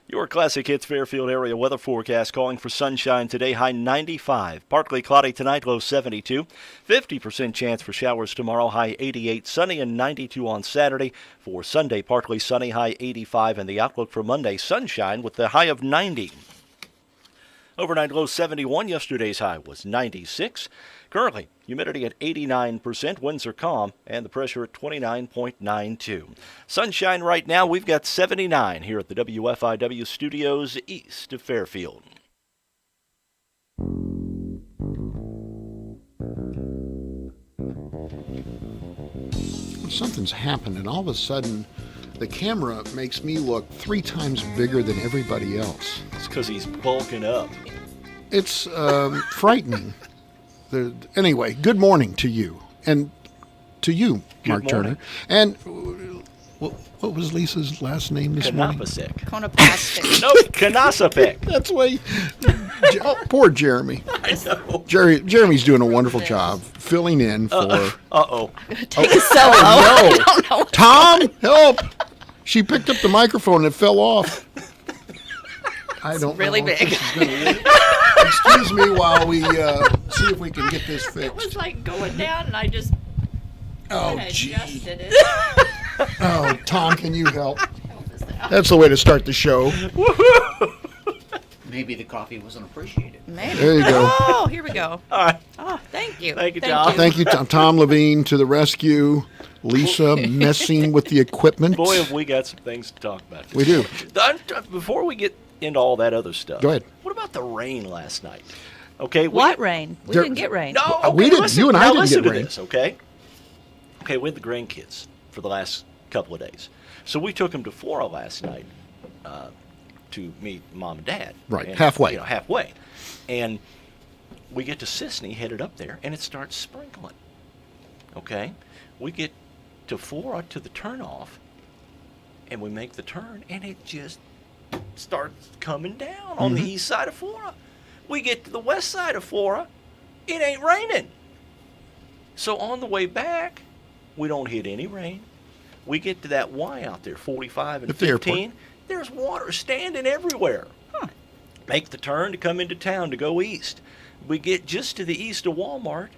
Your Classic Hits Fairfield area weather forecast calling for sunshine today, high 95. Partly cloudy tonight, low 72. 50% chance for showers tomorrow, high 88. Sunny and 92 on Saturday. For Sunday, partly sunny, high 85. And the outlook for Monday, sunshine with the high of 90. Overnight low 71. Yesterday's high was 96. Currently, humidity at 89%, winds are calm, and the pressure at 29.92. Sunshine right now, we've got 79 here at the WFIW studios east of Fairfield. Something's happened, and all of a sudden, the camera makes me look 3 times bigger than everybody else. It's because he's bulking up. It's frightening. Anyway, good morning to you, and to you, Mark Turner. And what was Lisa's last name this morning? Konopasek. No, Kanasapik. That's why. Poor Jeremy. I know. Jeremy's doing a wonderful job filling in for. Uh-oh. Take a solo. No. I don't know. Tom, help! She picked up the microphone and it fell off. I don't really know if big. this is gonna work. Excuse me while we see if we can get this fixed. It was like going down, and I just Gee. adjusted it. Oh, Tom, can you help? That's the way to start the show. Maybe the coffee wasn't appreciated. Maybe. There you go. Oh, here we go. All right. Oh, thank you. Thank you, John. Thank you, Tom Levine, to the rescue. Lisa messing with the equipment. Boy, have we got some things to talk about. We do. Before we get into all that other stuff. Go ahead. What about the rain last night? Okay. What rain? We didn't get rain. No, okay, we didn't. Listen, You and I now didn't listen get to rain. This, okay? Okay, we had the grandkids for the last couple of days. So we took them to Flora last night to meet Mom and Dad. Right, And, halfway. Halfway. And we get to Sisney, headed up there, and it starts sprinkling. Okay? We get to Flora to the turnoff, and we make the turn, and it just starts coming down on the east side of Flora. We get to the west side of Flora, it ain't raining. So on the way back, we don't hit any rain. We get to that Y out there, 45 and At the 15. airport. There's water standing everywhere. Make the turn to come into town to go east. We get just to the east of Walmart.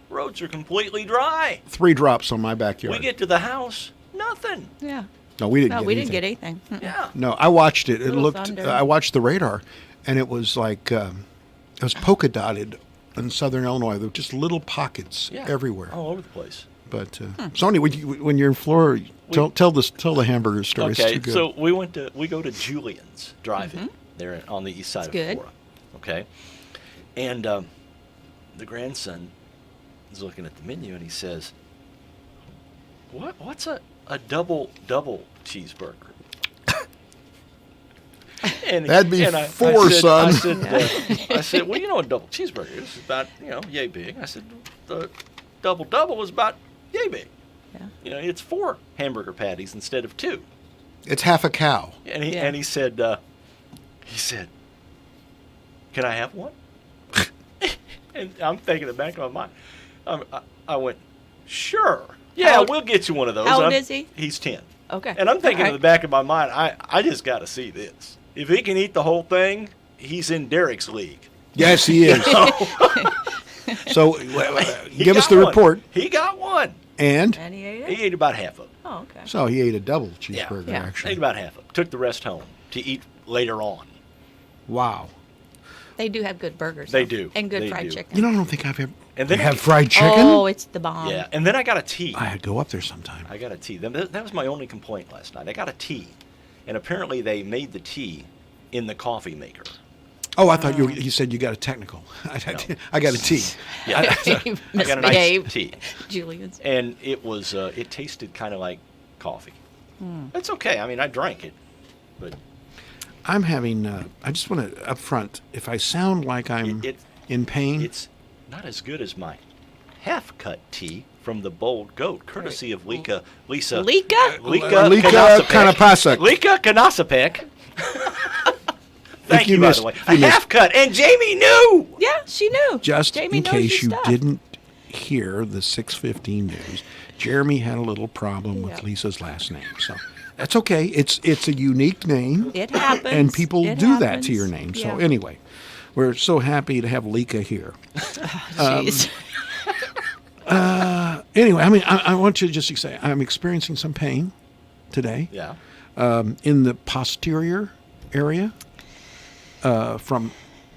Roads are completely dry. 3 drops on my backyard. We get to the house, nothing. Yeah. No, we didn't No, get we anything. didn't get anything. Mm-mm. Yeah. No, I watched it. It Little looked. thunder. I watched the radar, and it was like it was polka dotted in southern Illinois. There were just little pockets Yeah. everywhere. All over the place. But so anyway, when you're in Florida, tell the hamburger story. Okay, It's too good. so we go to Julian's Drive-In there on the east side of good. Flora. Okay, and the grandson is looking at the menu and he says, "What's a double cheeseburger?" And, That'd be and 4, son. I said, well, you know, a double cheeseburger is about yay big. I said the double is about yay big. Yeah. It's 4 hamburger patties instead of 2. It's half a cow. And Yeah. he said, "Can I have one?" And I'm thinking in the back of my mind, I went, "Sure, yeah, How old- we'll get you one of those." how old I'm- is he? He's 10. Okay. And I'm thinking All in right. the back of my mind, I just got to see this. If he can eat the whole thing, he's in Derek's league. Yes, he is. So He give us got the one. report. He got one. And And he ate He it? ate about half of it. Oh, okay. so he ate a double cheeseburger. Yeah. Actually, Ate about half of it. Took the rest home to eat later on. wow. They do have good burgers. They though. do. And good They fried do. chicken. You know, I don't think I've ever And then had fried chicken. Oh, it's the bomb. Yeah, and then I got a tea. I'd go up there sometime. I got a tea. That was my only complaint last night. I got a tea, and apparently they made the tea in the coffee maker. Oh, I thought you said you got a technical. I got a tea. Yeah, I got a Misbehaved. nice tea, Julian's. and it was it tasted kind of like coffee. That's okay. I mean, I drank it, but I'm having. I just want to up front. If I sound like I'm It- in pain, it's not as good as my half-cut tea from the Bold Goat, courtesy of Lika. Lika? Lika Kanasapik. Kanasapik. Lika Kanasapik. Thank you you, by missed- the way. if A you missed- half-cut, and Jamie knew. Yeah, she knew. just Jamie in knows case your you stuff. didn't hear the 6:15 news, Jeremy had a little problem with Yeah. Lisa's last name. So That's okay. It's a unique name. It happens. And people It do that happens. to your name. So Yeah. anyway, we're so happy to have Lika here. Jeez. Anyway, I mean, I want you to just say I'm experiencing some pain today Yeah. in the posterior area from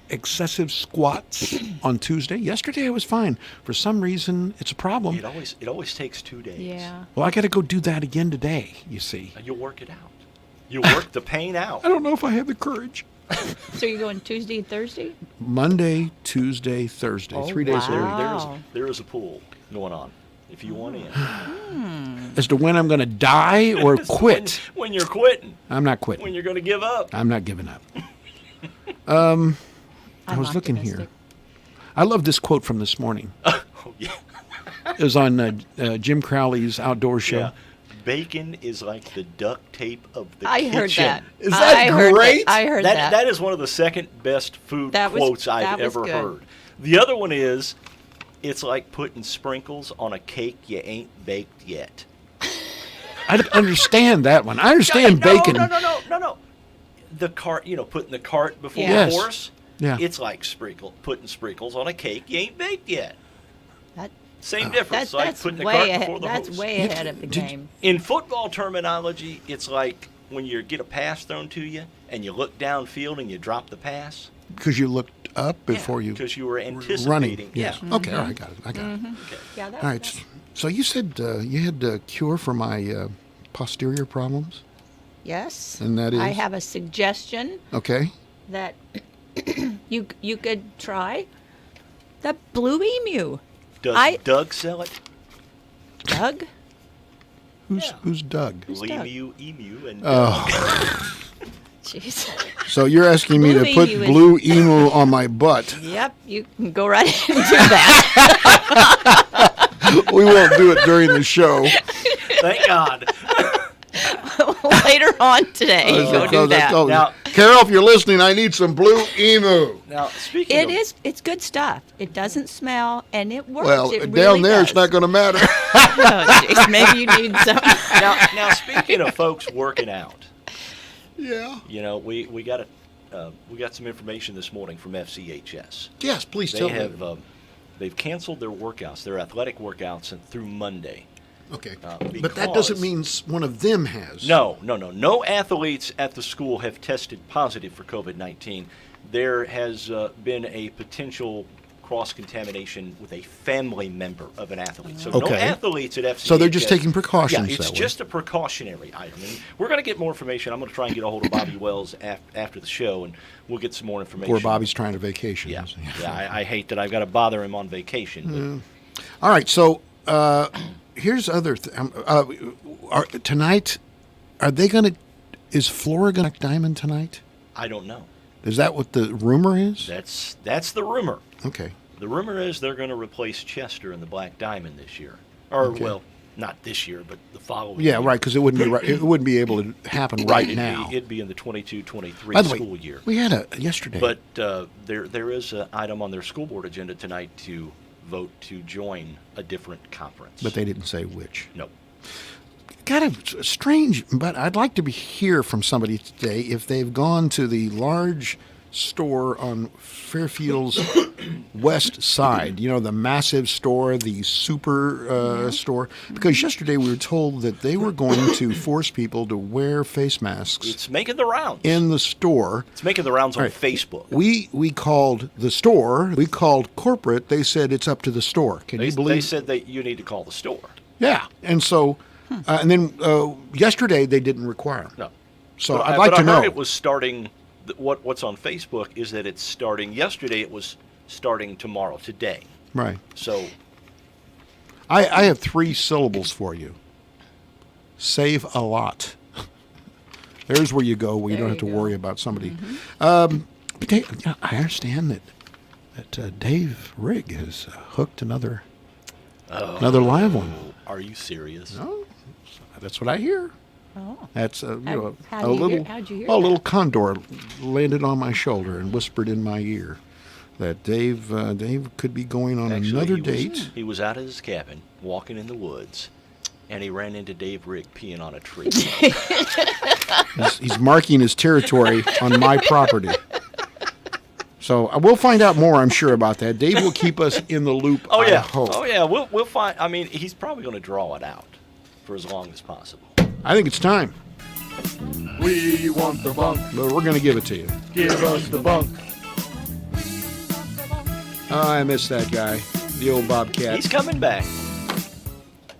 excessive squats on Tuesday. Yesterday I was fine. For some reason, it's a problem. It always takes 2 days. Yeah. Well, I got to go do that again today, you see. You'll work it out. You'll work the pain out. I don't know if I have the courage. So you're going Tuesday and Thursday? Monday, Tuesday, Thursday. Oh, 3 days a week. wow. There is a pool going on if you want in. As to when I'm going to die or quit. When you're quitting. I'm not quitting. When you're going to give up. I'm not giving up. I I'm was looking here. optimistic. I love this quote from this morning. Oh, yeah. It was on Jim Crowley's outdoor show. Yeah. Bacon is like the duct tape of the I kitchen. heard that. Is that I heard great? that. I heard that. That is one of the second best food That was- quotes I've that was ever good. heard. The other one is, it's like putting sprinkles on a cake you ain't baked yet. I don't understand that one. I understand bacon. No. The cart, putting the cart before Yeah. the Yes. horse. Yeah. It's like putting sprinkles on a cake you ain't baked yet. That- Same difference. that's like that's putting the way cart ahead. before the That's horse. way ahead of the game. In football terminology, it's like when you get a pass thrown to you and you look downfield and you drop the pass. Because you looked up before you because you were running. anticipating. Yes. Yeah. Okay. All right. Got it. I got it. Okay. Yeah, that, All right. So you said you had a cure for my posterior problems, yes. and that is I have a suggestion okay. that you could try the Blue Emu. Does Doug sell it? Doug? Who's Doug? Who's Doug? Emu, and Oh. Jeez. So you're asking me Blue to put emu is- blue emu on my butt? Yep, you can go right ahead and do that. We won't do it during the show. thank God. Later on today, go do that. Now- Carol, if you're listening, I need some blue emu. Now, speaking It of, is. It's good stuff. It doesn't smell, and it works. Well, it down really there, does. it's not going to matter. Oh, jeez, maybe you need some. now speaking of folks working out, Yeah. we got some information this morning from FCHS. Yes, please They tell me. have they've canceled their workouts, their athletic workouts, through Monday. Okay. because- But that doesn't mean one of them has. No. No athletes at the school have tested positive for COVID-19. There has been a potential cross-contamination with a family member of an athlete. So no Okay. athletes at FCHS. So they're just taking precautions Yeah, it's that way. just a precautionary item. And we're going to get more information. I'm going to try and get a hold of Bobby Wells after the show, and we'll get some more information. Poor Bobby's trying to vacation. Yeah. I hate that I've got to bother him on vacation. All right. So here's other. Tonight, are they going to? Is Flora going to Diamond tonight? But I don't know. Is that what the rumor is? That's the rumor. Okay. The rumor is they're going to replace Chester in the Black Diamond this year. Or, Okay. well, not this year, but the following Yeah, year. right. Because it wouldn't be right. It wouldn't be able to happen right It'd now. It'd be in the 22-23 By the way, school year. we had a yesterday. But there is an item on their school board agenda tonight to vote to join a different conference. But they didn't say which. No. Kind of strange, but I'd like to hear from somebody today if they've gone to the large store on Fairfield's west side, the massive store, the super store, because yesterday we were told that they were going to force people to wear face masks It's making the rounds. in the store. It's making the rounds on All right. Facebook. We called the store, we called corporate, they said it's up to the store. Can They you believe? said that you need to call the store. Yeah, and so, and then yesterday they didn't require them. No. So But I'd like but to I know. heard it was starting. What's on Facebook is that it's starting yesterday. It was starting tomorrow, today. Right. So I have 3 syllables for you. Save a lot. There's where you go where you There don't have to you go. worry about somebody. But I understand that Dave Rigg has hooked another live one. are you serious? No, that's what I hear. Oh. That's How'd a you little hear- how'd you hear a little that? condor landed on my shoulder and whispered in my ear that Dave could be going on Actually, another he date. Was, he was out of his cabin, walking in the woods, And he ran into Dave Rigg peeing on a tree. He's marking his territory on my property. So we'll find out more, I'm sure, about that. Dave will keep us in the loop. Oh yeah, I hope. oh yeah. We'll find. I mean, he's probably going to draw it out for as long as possible. I think it's time. We want the bunk. But we're going to give it to you. Give us the bunk. Oh, I miss that guy, the old Bobcat. He's coming back.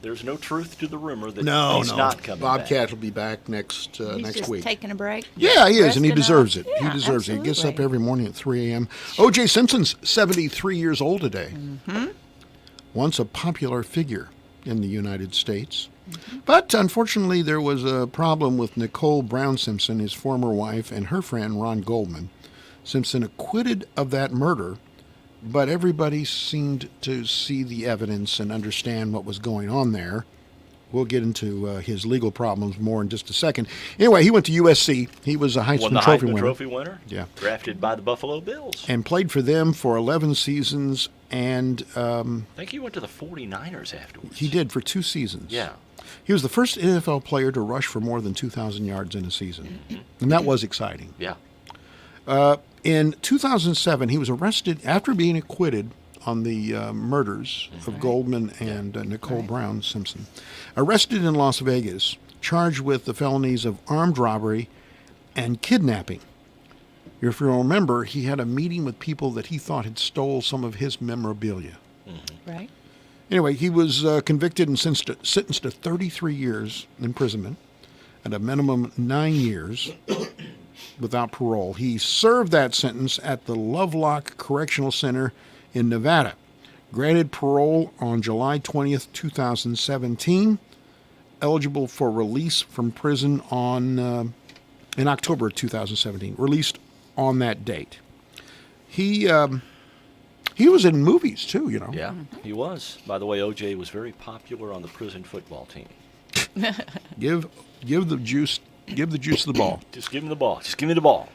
There's no truth to the rumor that No, he's no. not coming back. Bobcat will be back next He's next just week. taking a break. Yeah, he is, and he Resting deserves up. it. Yeah, He deserves it. He gets up absolutely. every morning at 3 a.m. O.J. Simpson's 73 years old today. Mm-hmm. Once a popular figure in the United States. But unfortunately, there was a problem with Nicole Brown Simpson, his former wife, and her friend Ron Goldman. Simpson acquitted of that murder, but everybody seemed to see the evidence and understand what was going on there. We'll get into his legal problems more in just a second. Anyway, he went to USC. He was a Won the Heisman Trophy Heisman winner. Trophy winner. Yeah. Drafted by the Buffalo Bills. And played for them for 11 seasons, and I think he went to the 49ers afterwards. he did for 2 seasons. Yeah. He was the first NFL player to rush for more than 2,000 yards in a season. And that was exciting. Yeah. In 2007, he was arrested after being acquitted on the murders of Goldman and Nicole Brown Simpson. Arrested in Las Vegas, charged with the felonies of armed robbery and kidnapping. If you remember, he had a meeting with people that he thought had stole some of his memorabilia. Right. Anyway, he was convicted and sentenced to 33 years imprisonment and a minimum 9 years without parole. He served that sentence at the Lovelock Correctional Center in Nevada. Granted parole on July 20th, 2017. Eligible for release from prison on in October 2017. Released on that date. He was in movies too, you know. Yeah, he was. By the way, O.J. was very popular on the prison football team. Give the juice the ball. Just give him the ball. Just give me the ball.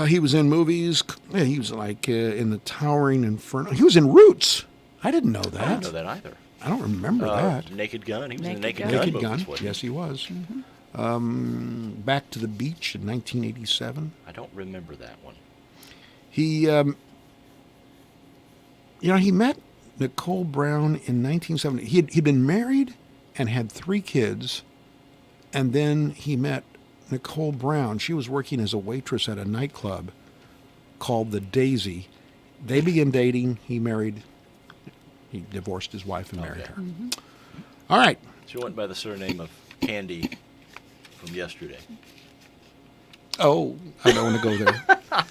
He was in movies. Yeah, he was like in the Towering Inferno. He was in Roots. I didn't know that. I didn't know that either. I don't remember that. Naked Gun. He was in the Naked Naked Gun. Gun. Naked Gun. movies, wasn't he? Yes, he was. Back to the Beach in 1987. I don't remember that one. He, he met Nicole Brown in 1970. He'd been married and had 3 kids, and then he met Nicole Brown. She was working as a waitress at a nightclub called the Daisy. They began dating. He divorced his wife and married her. All right. She went by the surname of Candy from yesterday. Oh, I don't want to go there.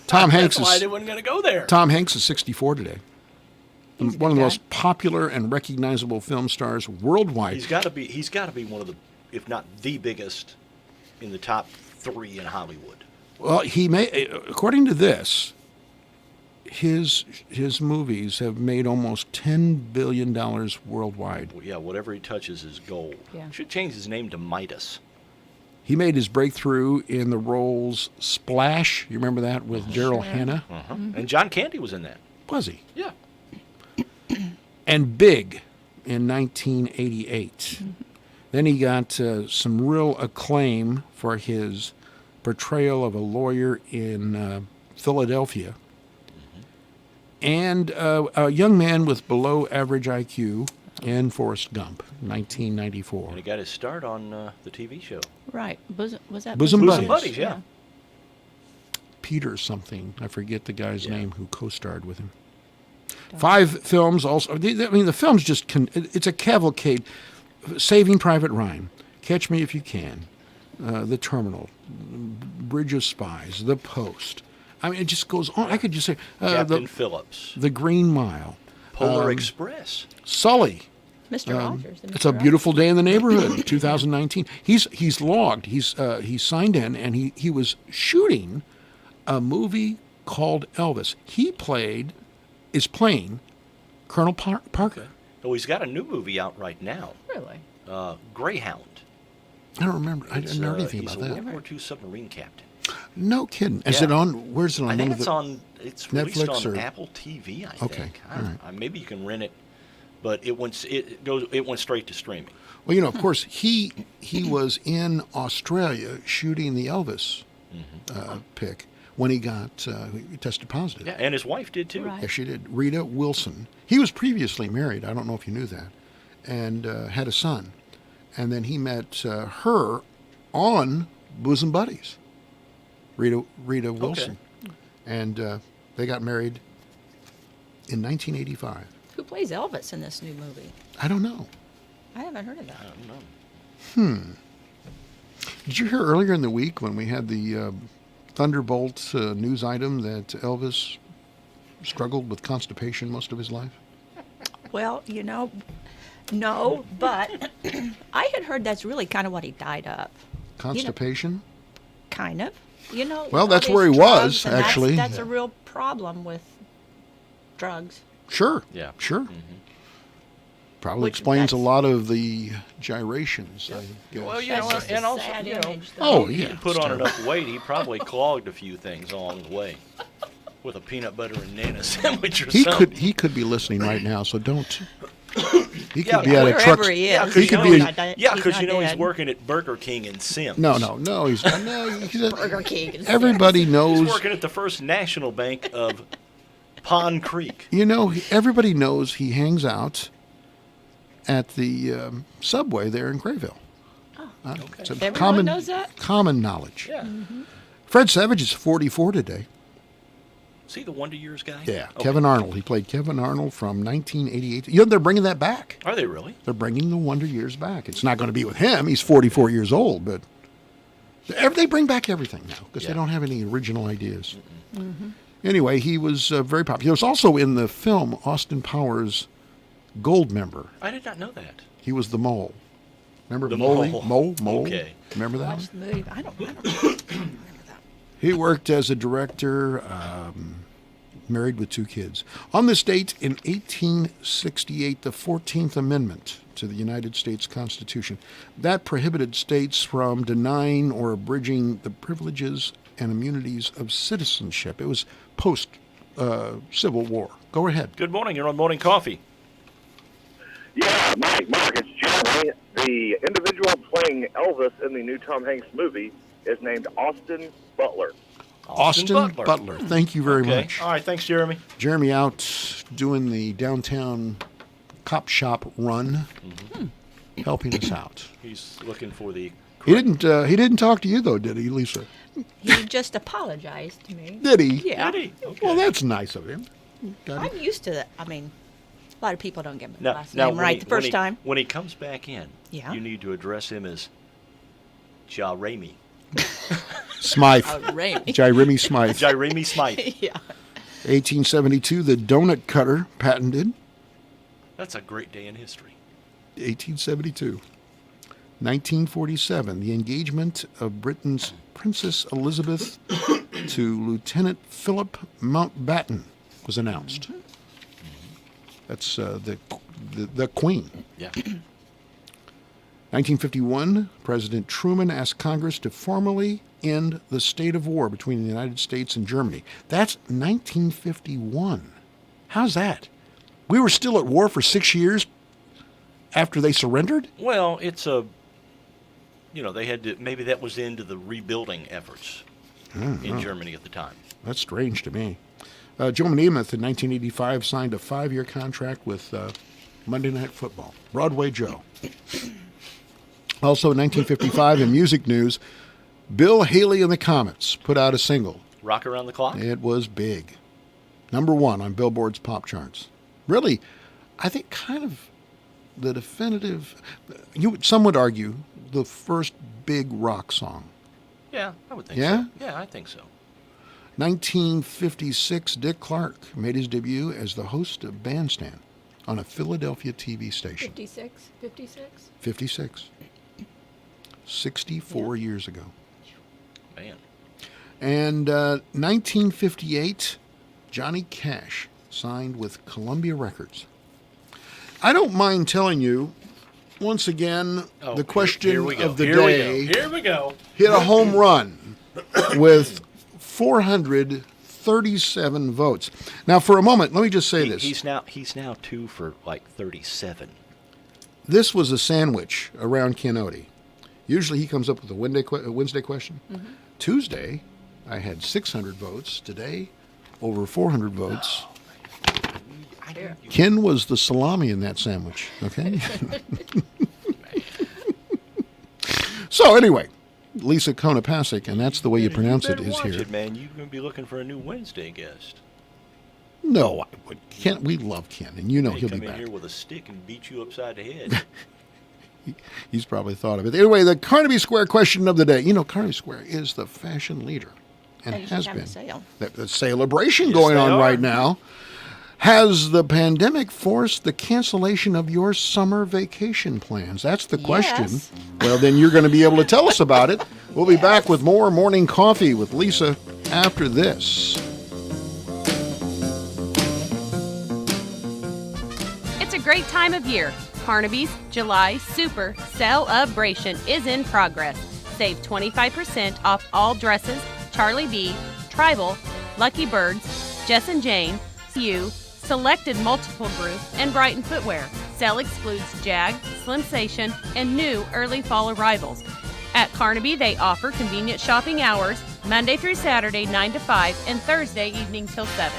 Tom Hanks That's why they wasn't going to go there. Tom Hanks is 64 today. He's a One of good the guy. most popular and recognizable film stars worldwide. He's got to be one of the, if not the biggest, in the top 3 in Hollywood. Well, he may, according to this, his movies have made almost $10 billion worldwide. Well, yeah, whatever he touches is gold. Yeah. Should change his name to Midas. He made his breakthrough in the roles Splash. You remember that with Daryl Hannah? And John Candy was in that. Was he? Yeah. And Big in 1988. Then he got some real acclaim for his portrayal of a lawyer in Philadelphia. And a young man with below average IQ in Forrest Gump, 1994. And he got his start on the TV show. Right. Was that Bosom Bosom Buddies. Buddies, yeah. Peter something. I forget the guy's name who co-starred with him. 5 films also. I mean, the films just it's a cavalcade. Saving Private Ryan, Catch Me If You Can, The Terminal, Bridge of Spies, The Post. I mean, it just goes on. I could just say Captain Phillips. The Green Mile, Polar Express. Sully. Mr. Rogers. It's a Beautiful Day in the Neighborhood, 2019. He's logged. He's signed in, and he was shooting a movie called Elvis. He is playing Colonel Parker. Oh, he's got a new movie out right now. Really? Greyhound. I don't remember. I didn't know anything he's about a that. World War II submarine captain. No kidding. Is Yeah. it on? Where's it on? I One think of it's the- on. It's released Netflix on or- Apple TV. I Okay, think. all right. Maybe you can rent it but it went straight to streaming. Well, of course, he was in Australia shooting the Elvis pic when he got he tested positive. Yeah, and his wife did too. Right. Yes, she did. Rita Wilson. He was previously married. I don't know if you knew that, and had a son. And then he met her on Bosom Buddies. Rita Wilson, and they got married in 1985. Who plays Elvis in this new movie? I don't know. I haven't heard of that. I don't know. Did you hear earlier in the week when we had the Thunderbolt news item that Elvis struggled with constipation most of his life? Well, no, but I had heard that's really kind of what he died of. Constipation? Kind of. Well, all that's these where he drugs, was, and actually. That's a real problem with drugs. Sure. Yeah. Sure. Probably Which explains a that's- lot of the gyrations, I guess. Well, That's just a and also, sad you know, image, though. Oh, he yeah. put on enough weight, he probably clogged a few things along the way with a peanut butter and nana sandwich or something. He could be listening right now, so don't. He could Yeah, be at a Wherever truck. he is. Yeah, 'cause He you could know be. he's- not dead. Yeah, He's because not you know he's dead. working at Burger King in Sims. No, he's Burger King. is everybody He's knows. working at the First National Bank of Pond Creek. Everybody knows he hangs out at the subway there in Crayville. It's a Everyone knows that? common knowledge. Yeah. Fred Savage is 44 today. See the Wonder Years guy? Yeah, Okay. Kevin Arnold. He played Kevin Arnold from 1988. They're bringing that back. Are they really? They're bringing the Wonder Years back. It's not going to be with him. He's 44 years old, but they bring back everything now because they don't have any original ideas. Anyway, he was very popular. He was also in the film Austin Powers Gold Member. I did not know that. He was the mole. Remember The Mole? mole. Mole? Okay. Remember that? Watch the movie. I don't remember that. He worked as a director, married with 2 kids. On this date in 1868, the 14th Amendment to the United States Constitution, that prohibited states from denying or abridging the privileges and immunities of citizenship. It was post-Civil War. Go ahead. Good morning. You're on Morning Coffee. Yeah, Mark, it's Jeremy. The individual playing Elvis in the new Tom Hanks movie is named Austin Butler. Austin Butler. Thank you very Okay. much. All right. Thanks, Jeremy. Jeremy out doing the downtown cop shop run, helping us out. He's looking for the. He didn't talk to you though, did he, Lisa? He just apologized to me. Did he? Yeah. Did he? Okay. Well, that's nice of him. I'm used to that. I mean, a lot of people don't get my Now, last now name right the first time. When he comes back in, Yeah. you need to address him as Jeremy. Smythe. Raymond. Jeremy Smythe. Jeremy Smythe. Yeah. 1872, the donut cutter patented. That's a great day in history. 1872. 1947, the engagement of Britain's Princess Elizabeth to Lieutenant Philip Mountbatten was announced. That's the Queen. Yeah. 1951, President Truman asked Congress to formally end the state of war between the United States and Germany. That's 1951. How's that? We were still at war for 6 years after they surrendered? Well, it's a. They had to. Maybe that was into the rebuilding efforts in Germany at the time. That's strange to me. Joe Namath in 1985 signed a 5-year contract with Monday Night Football. Broadway Joe. Also in 1955, in music news, Bill Haley and the Comets put out a single. Rock Around the Clock? It was big. Number 1 on Billboard's pop charts. Really, I think kind of the definitive, some would argue, the first big rock song. Yeah, I would think Yeah? so. Yeah, I think so. 1956, Dick Clark made his debut as the host of Bandstand on a Philadelphia TV station. 56? 56? 56. 64 years ago. Man. And 1958, Johnny Cash signed with Columbia Records. I don't mind telling you, once again, Oh, the question here we go. of the Here day we go. Here we go. hit a home run with 37 votes. Now, for a moment, let me just say this. He's now 2 for like 37. This was a sandwich around Ken Odie. Usually he comes up with a Wednesday question. Mm-hmm. Tuesday, I had 600 votes. Today, over 400 votes. Ken was the salami in that sandwich, okay? So anyway, Lisa Konopasek, and that's the way you pronounce it, is here. Man, you're going to be looking for a new Wednesday guest. No, Ken, we love Ken, and you know he'll be back. Come in here with a stick and beat you upside the head. He's probably thought of it. Anyway, the Carnaby Square question of the day. You know, Carnaby Square is the fashion leader, and has been. The celebration going on right now. Has the pandemic forced the cancellation of your summer vacation plans? That's the question. Yes. Well, then you're going to be able to tell us about it. We'll be back with more Morning Coffee with Lisa after this. It's a great time of year. Carnaby's July Super Celebration is in progress. Save 25% off all dresses, Charlie B, Tribal, Lucky Birds, Jess and Jane, You, selected multiple group, and Brighton footwear. Sale excludes Jag, Slimsation, and new early fall arrivals. At Carnaby, they offer convenient shopping hours, Monday through Saturday, 9 to 5, and Thursday evening till 7.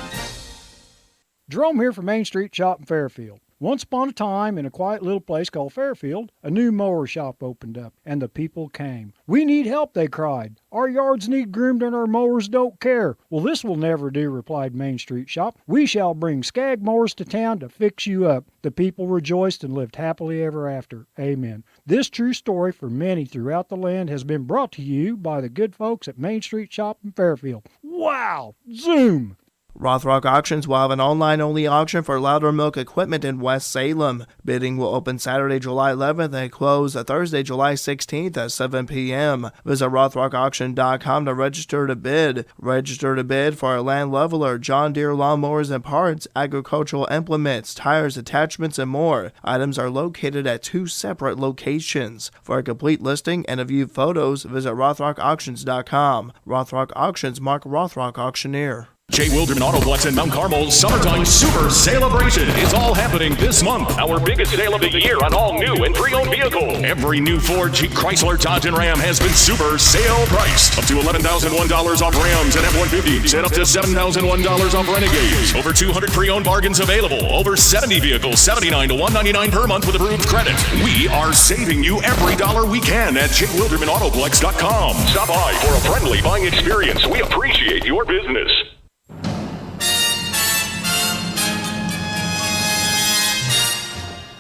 Jerome here from Main Street Shop in Fairfield. Once upon a time, in a quiet little place called Fairfield, a new mower shop opened up, and the people came. "We need help," they cried. "Our yards need groomed and our mowers don't care." "Well, this will never do," replied Main Street Shop. "We shall bring Skag mowers to town to fix you up." The people rejoiced and lived happily ever after. Amen. This true story for many throughout the land has been brought to you by the good folks at Main Street Shop in Fairfield. Wow! Zoom! Rothrock Auctions will have an online-only auction for Loudermilk equipment in West Salem. Bidding will open Saturday, July 11th and close Thursday, July 16th at 7 p.m. Visit rothrockauction.com to register to bid. Register to bid for a land leveler, John Deere lawnmowers and parts, agricultural implements, tires, attachments, and more. Items are located at 2 separate locations. For a complete listing and to view photos, visit rothrockauctions.com. Rothrock Auctions, Mark Rothrock Auctioneer. J. Wilderman Autoplex in Mount Carmel's Summertime Super Celebration is all happening this month. Our biggest sale of the year on all new and pre-owned vehicles. Every new Ford, Jeep, Chrysler, Dodge, and Ram has been super sale priced. Up to $11,001 off Rams and F-150s and up to $7,001 off Renegades. Over 200 pre-owned bargains available. Over 70 vehicles, $79 to $199 per month with approved credit. We are saving you every dollar we can at JWildermanAutoplex.com. Stop by for a friendly buying experience. We appreciate your business.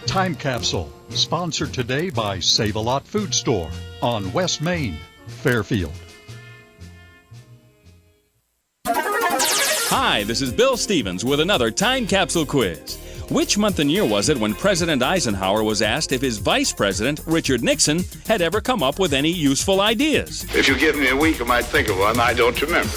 Time Capsule, sponsored today by Save-A-Lot Food Store on West Main, Fairfield. Hi, this is Bill Stevens with another Time Capsule quiz. Which month and year was it when President Eisenhower was asked if his Vice President, Richard Nixon, had ever come up with any useful ideas? If you give me a week, I might think of one. I don't remember.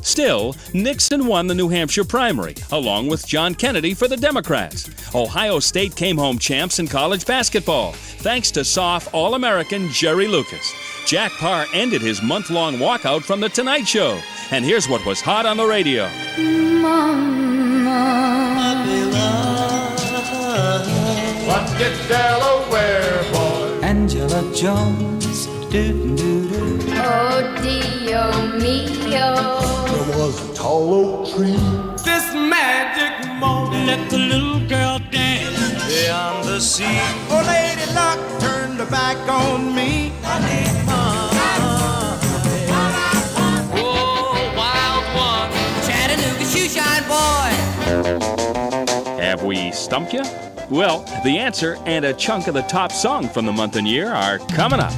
Still, Nixon won the New Hampshire primary, along with John Kennedy for the Democrats. Ohio State came home champs in college basketball, thanks to soft All-American Jerry Lucas. Jack Parr ended his month-long walkout from The Tonight Show. And here's what was hot on the radio. What did Delaware boy? Angela Jones. Do-do-do. Oh, Dio mio. There was a tall oak tree. This magic moment. Let the little girl dance beyond the sea. Oh, Lady Luck turned her back on me. I need mom. Oh, wild one. Chattanooga shoeshine boy. Have we stumped you? Well, the answer and a chunk of the top song from the month and year are coming up.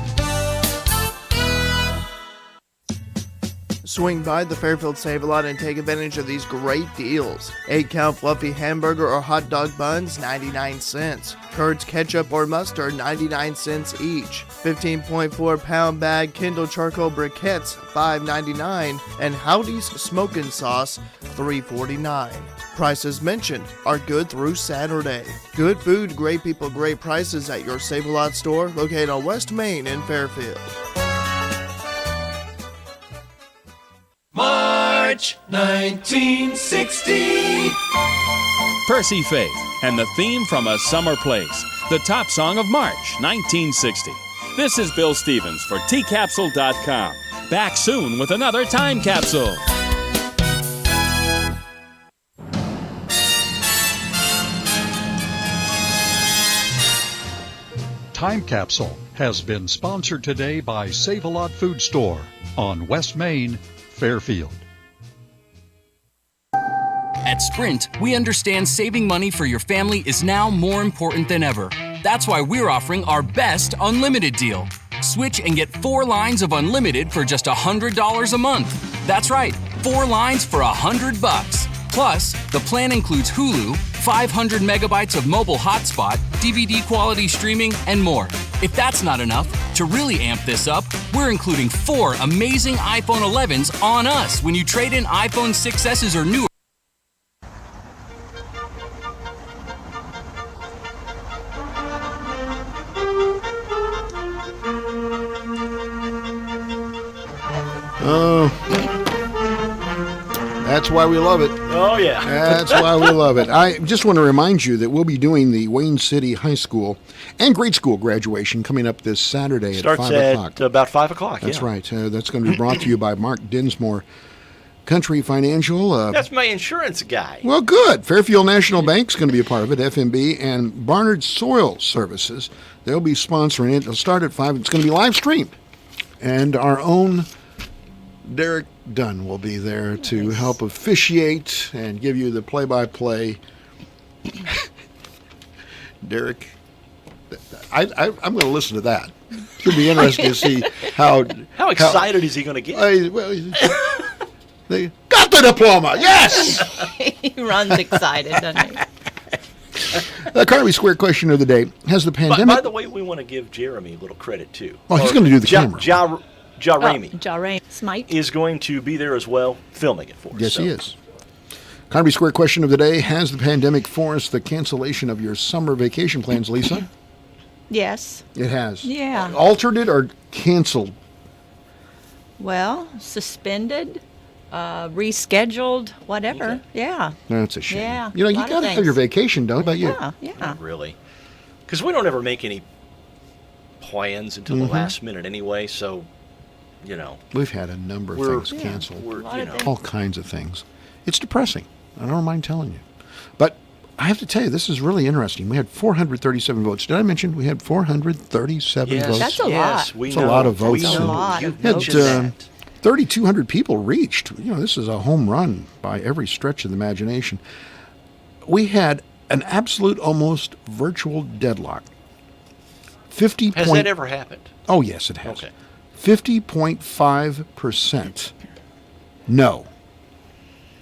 Swing by the Fairfield Save-A-Lot and take advantage of these great deals. 8-count fluffy hamburger or hot dog buns, 99 cents. Kurt's ketchup or mustard, 99 cents each. 15.4-pound bag Kindle charcoal briquettes, $5.99. And Howdy's smoking sauce, $3.49. Prices mentioned are good through Saturday. Good food, great people, great prices at your Save-A-Lot store located on West Main in Fairfield. My March 1960. Percy Faith and the theme from A Summer Place, the top song of March 1960. This is Bill Stevens for tcapsule.com. Back soon with another Time Capsule. Time Capsule has been sponsored today by Save-A-Lot Food Store on West Main, Fairfield. At Sprint, we understand saving money for your family is now more important than ever. That's why we're offering our best unlimited deal. Switch and get 4 lines of unlimited for just $100 a month. That's right, 4 lines for $100. Plus, the plan includes Hulu, 500 megabytes of mobile hotspot, DVD quality streaming, and more. If that's not enough, to really amp this up, we're including 4 amazing iPhone 11s on us when you trade in iPhone 6s or newer. Oh, that's why we love it. Oh, yeah. That's why we love it. I just want to remind you that we'll be doing the Wayne City High School and grade school graduation coming up this Saturday at 5 o'clock. Starts at about 5 o'clock, That's yeah. right. That's going to be brought to you by Mark Dinsmore, Country Financial. That's my insurance guy. Well, good. Fairfield National Bank's going to be a part of it, FMB, and Barnard Soil Services. They'll be sponsoring it. It'll start at 5. It's going to be live streamed. And our own Derek Dunn will be there to help officiate and give you the play-by-play. Derek, I'm going to listen to that. It's going to be interesting to see how excited is he going to get? They got the diploma. Yes. He runs excited, doesn't he? The Carvey Square question of the day: has the pandemic? By the way, we want to give Jeremy a little credit too. Oh, he's going to do the camera. Ja Ramey Smite is going to be there as well, filming it for us. Yes, he is. Carvey Square question of the day: has the pandemic forced the cancellation of your summer vacation plans, Lisa? Yes. It has. Yeah. Altered it or canceled? Well, suspended, rescheduled, whatever. Okay. Yeah. That's a shame. Yeah. You know, you got to have your vacation, don't you? Yeah. Not really. Because we don't ever make any plans until the last minute anyway, so, you know. We've had a number of things canceled. All kinds of things. It's depressing. I don't mind telling you. But I have to tell you, this is really interesting. We had 437 votes. Did I mention we had 437 votes? That's a lot. That's a lot of votes. That's a lot. You mentioned that. 3,200 people reached. You know, this is a home run by every stretch of the imagination. We had an absolute, almost virtual deadlock. 50. Has that ever happened? Oh, yes, it has. Okay. 50.5% no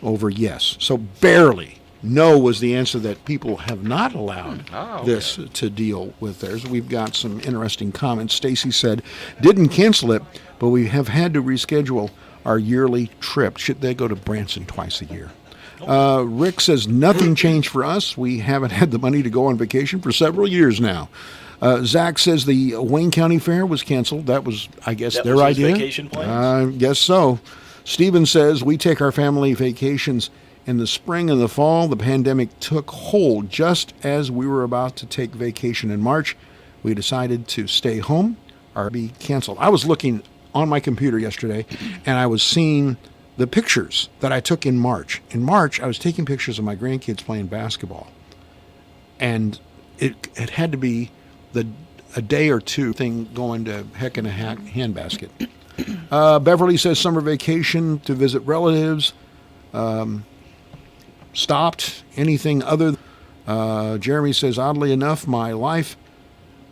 over yes. So barely. No was the answer that people have not allowed this to deal with theirs. We've got some interesting comments. Stacy said, didn't cancel it, but we have had to reschedule our yearly trip. Should they go to Branson twice a year? Rick says, nothing changed for us. We haven't had the money to go on vacation for several years now. Zach says the Wayne County Fair was canceled. That was, I guess, their idea. His vacation plans? I guess so. Steven says, we take our family vacations in the spring and the fall. The pandemic took hold just as we were about to take vacation in March. We decided to stay home or be canceled. I was looking on my computer yesterday, and I was seeing the pictures that I took in March. In March, I was taking pictures of my grandkids playing basketball. And it had to be a day or two thing going to heck in a handbasket. Beverly says summer vacation to visit relatives. Stopped. Anything other. Jeremy says, oddly enough, my life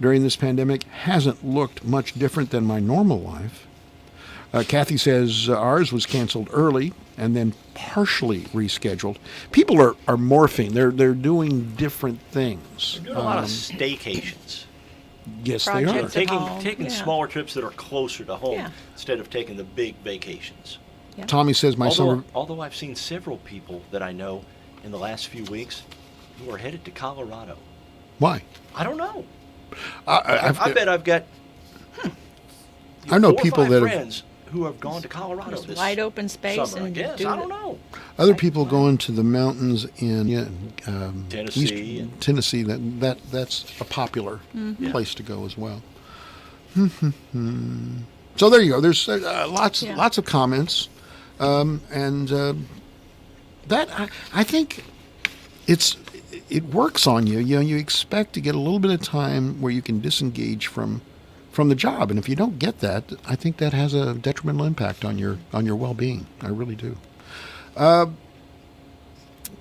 during this pandemic hasn't looked much different than my normal life. Kathy says ours was canceled early and then partially rescheduled. People are morphing. They're doing different things. They're doing a lot of staycations. Yes, they are. Taking smaller trips that are closer to home instead of taking the big vacations. Yeah. Tommy says Although I've seen several people that I know in the last few weeks who are headed to Colorado. Why? I don't know. I bet I've got I know 4 or people 5 that friends who have gone to Colorado Just this wide open space summer, I and guess. do I the- don't know. Other people going to the mountains in Tennessee East Tennessee. That's a popular Mhm. place to go as well. So there you go. There's lots of comments, and that I think it works on you. You know, you expect to get a little bit of time where you can disengage from the job, and if you don't get that, I think that has a detrimental impact on your well-being. I really do.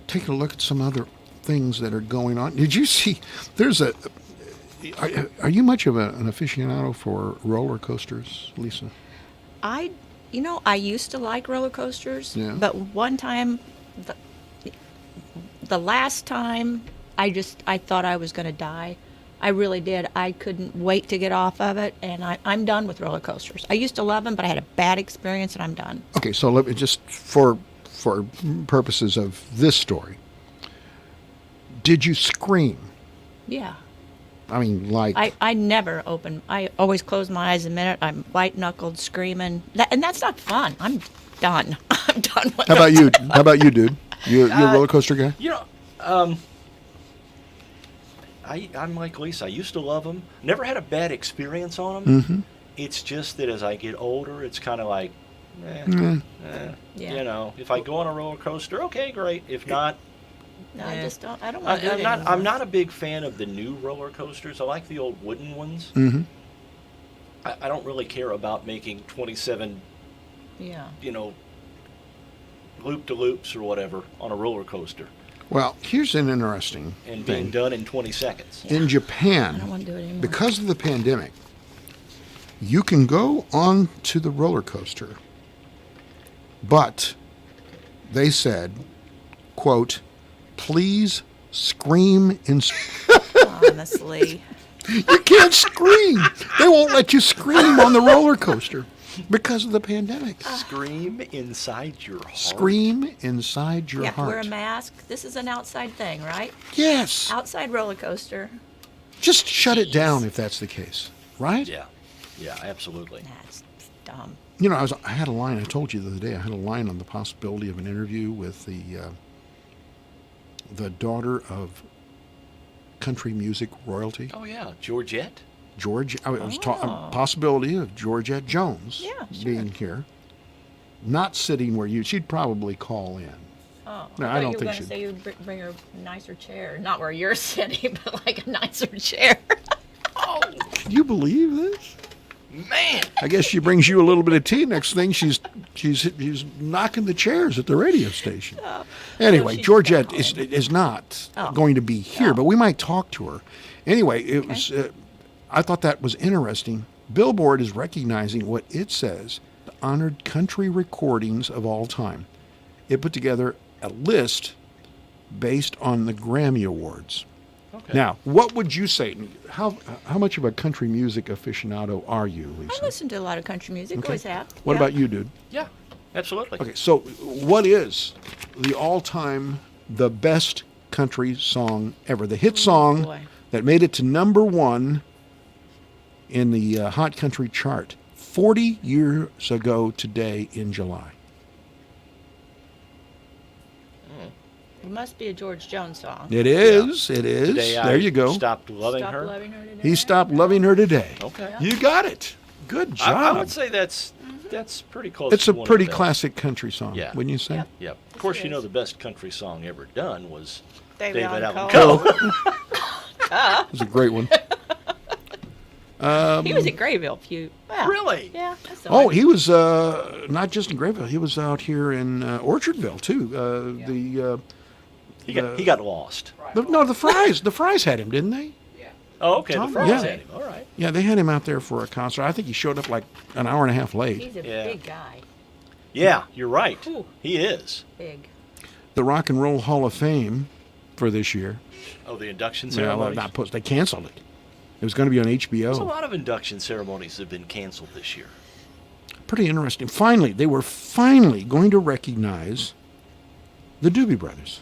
Taking a look at some other things that are going on. Did you see? There's a. Are you much of an aficionado for roller coasters, Lisa? I used to like roller coasters, Yeah. but one time, the last time, I thought I was going to die. I really did. I couldn't wait to get off of it, and I'm done with roller coasters. I used to love them, but I had a bad experience, and I'm done. Okay, so let me just for purposes of this story. Did you scream? Yeah. I mean, like I never open. I always close my eyes a minute. I'm white-knuckled screaming, and that's not fun. I'm done. I'm done with How about it. you? How about you, dude? You a roller coaster guy? You know, I'm like Lisa. I used to love them. Never had a bad experience on them. Mm-hmm. It's just that as I get older, it's kind of like, Yeah. you know, if I go on a roller coaster, okay, great. If not, No, I just don't. I don't want to do it I'm anymore. not a big fan of the new roller coasters. I like the old wooden ones. Mm-hmm. I don't really care about making 27, Yeah. you know, loop-de-loops or whatever on a roller coaster Well, here's an interesting and thing. being done in 20 seconds. In I don't Japan, want to do it anymore. because of the pandemic, you can go on to the roller coaster, but they said, quote, please scream in... Honestly. You can't scream. They won't let you scream on the roller coaster because of the pandemic. Scream inside your heart. Scream inside your You have to wear heart. a mask. This is an outside thing, right? Yes. Outside roller coaster. Just shut it down if that's the case, right? Yeah, absolutely. That's dumb. You know, I had a line. I told you the other day. I had a line on the possibility of an interview with the daughter of country music royalty, Oh yeah, Georgette. George. I was a possibility of Georgette Jones being here, not sitting where you. She'd probably call in. Oh, No, I I thought don't you were think going to she'd- say you'd bring her a nicer chair. Not where you're sitting, but like a nicer chair. Can you believe this? Man, I guess she brings you a little bit of tea. Next thing, she's knocking the chairs at the radio station. Anyway, Georgette is not going to be here, but we might talk to her. Anyway, it was. I thought that was interesting. Billboard is recognizing what it says the honored country recordings of all time. It put together a list based on the Grammy Awards. Okay. Now, what would you say? How much of a country music aficionado are you, Lisa? I listen to a lot of country music. Okay. Always have. What Yeah. about you, dude? Yeah, absolutely. Okay, so what is the all-time, the best country song ever? The hit song boy. that made it to number one in the Hot Country chart 40 years ago today in July. It must be a George Jones song. It is. It is. Today There I you go. Stopped loving Stop her. loving her today. He stopped loving her today. Okay. You got it. Good job. I would say that's pretty close. It's to a one of pretty the best. classic country song, Yeah. wouldn't you say? Yeah. Of course, you know the best country song ever done was David David Allan Allan Coe. Coe. It was a great one. He was at Grayville. Well, Really? Yeah. That's Oh, he was not just in Grayville. He was out here in Orchardville too. He got lost. The Fries. The Fries had him, didn't they? Oh, okay. Tom, The Fries yeah. had him. All right. Yeah, they had him out there for a concert. I think he showed up like an hour and a half late. He's a Yeah. big guy. Yeah, you're right. Ooh. He is. Big. The Rock and Roll Hall of Fame for this year. Oh, the induction Well, ceremony. not put. They canceled it. It was going to be on There's a HBO. lot of induction ceremonies that have been canceled this year. Pretty interesting. Finally, they were finally going to recognize the Doobie Brothers.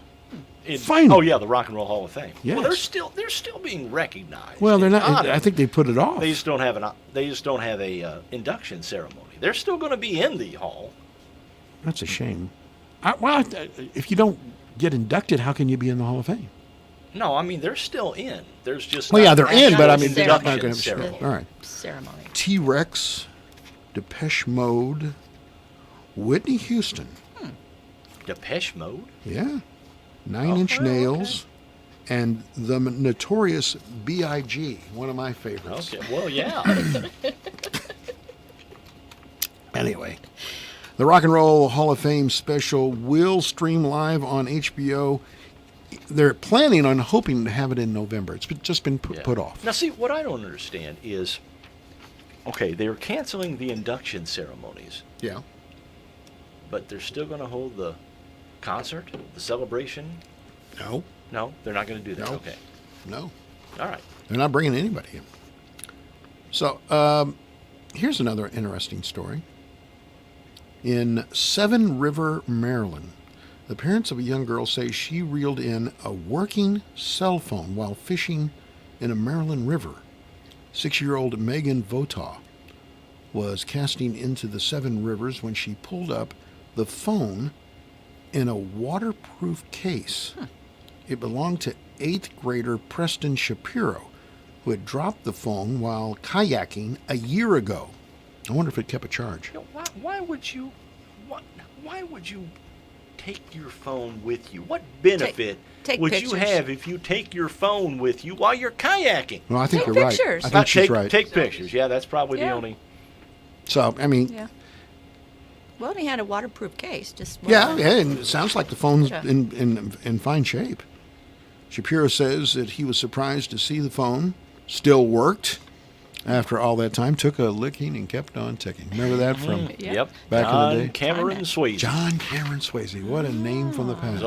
Finally. Oh yeah, the Rock and Roll Hall of Fame. Yes. Well, they're still being recognized. Well, they're not. honored. I think they put it off. They just don't have a induction ceremony. They're still going to be in the hall. That's a shame. If you don't get inducted, how can you be in the Hall of Fame? No, I mean they're still in. There's just Well, not yeah, they're an in, but I actual mean they're not induction going to. ceremony. All right. Ceremony. T-Rex, Depeche Mode, Whitney Houston. Depeche Mode. Yeah. Nine Inch Nails, and the notorious B.I.G., one of my favorites. Okay. Well, yeah. Anyway, the Rock and Roll Hall of Fame special will stream live on HBO. They're planning on hoping to have it in November. It's just been put off. Now, see, what I don't understand is, okay, they're canceling the induction ceremonies. Yeah. But they're still going to hold the concert, the celebration? No. No, they're not going to do that. No. Okay. No. All right. They're not bringing anybody in. So, here's another interesting story. In Seven River, Maryland, the parents of a young girl say she reeled in a working cell phone while fishing in a Maryland river. 6-year-old Megan Votaw was casting into the Seven Rivers when she pulled up the phone in a waterproof case. It belonged to 8th grader Preston Shapiro, who had dropped the phone while kayaking a year ago. I wonder if it kept a charge. You know, why would you take your phone with you? What benefit Take would pictures. you have if you take your phone with you while you're kayaking? Well, I think Take you're pictures. right. I think she's take, right. Take pictures. Yeah, that's probably the Yeah. only. So, I mean, Yeah. Well, he had a waterproof case. yeah, and it sounds like the phone's Yeah. in fine shape. Shapiro says that he was surprised to see the phone still worked after all that time. Took a licking and kept on ticking. Remember that from Yep. back John in the day? Cameron Swayze. John Cameron Swayze. What a name from the past.